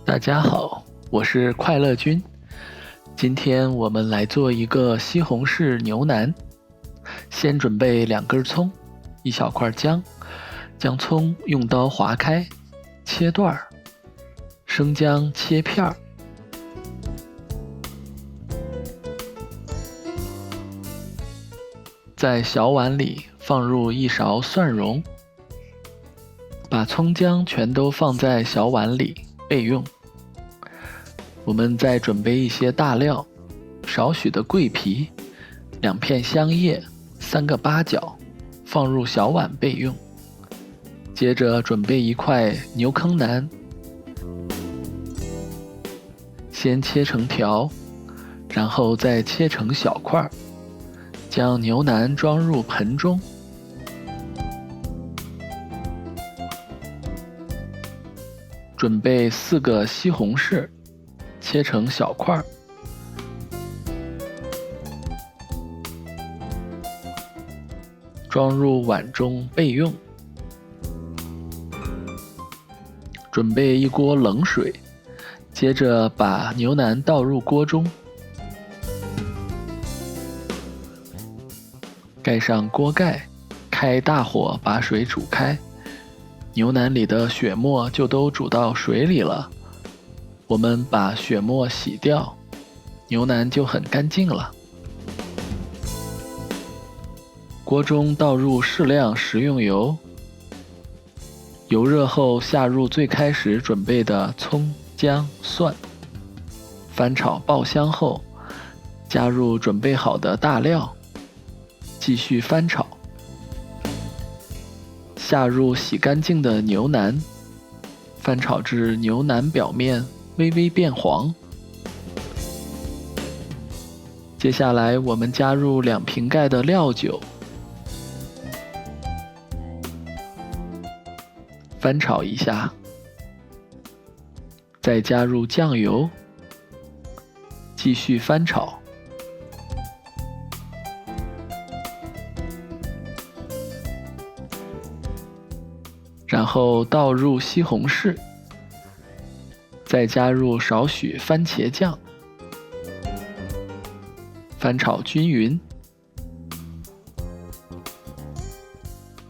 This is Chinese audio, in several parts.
大家好，我是快乐君。今天我们来做一个西红柿牛腩。先准备2根葱，1小块姜，将葱用刀划开，切段，生姜切片。在小碗里放入1勺蒜蓉，把葱姜全都放在小碗里备用。我们再准备一些大料，少许的桂皮，2片香叶，3个八角，放入小碗备用。接着准备1块牛坑腩，先切成条，然后再切成小块，将牛腩装入盆中。准备4个西红柿，切成小块，装入碗中备用。准备1锅冷水，接着把牛腩倒入锅中，盖上锅盖，开大火把水煮开。牛腩里的血沫就都煮到水里了，我们把血沫洗掉，牛腩就很干净了。锅中倒入适量食用油，油热后下入最开始准备的葱、姜、蒜，翻炒爆香后，加入准备好的大料，继续翻炒。下入洗干净的牛腩，翻炒至牛腩表面微微变黄。接下来我们加入2瓶盖的料酒，翻炒一下，再加入酱油，继续翻炒。然后倒入西红柿，再加入少许番茄酱，翻炒均匀，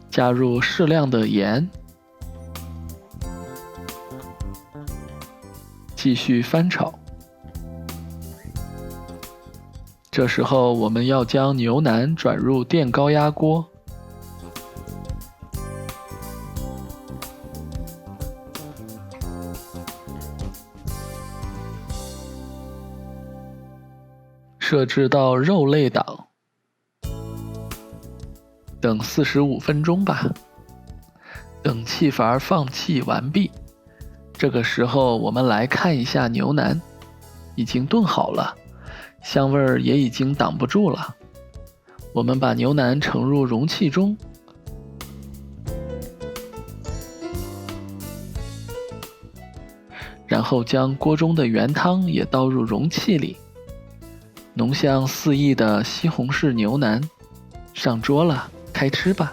加入适量的盐，继续翻炒。这时候我们要将牛腩转入电高压锅，设置到肉类档，等45分钟吧。等气阀放气完毕，这个时候我们来看一下牛腩，已经炖好了，香味儿也已经挡不住了。我们把牛腩盛入容器中，然后将锅中的原汤也倒入容器里。浓香四溢的西红柿牛腩上桌了，开吃吧。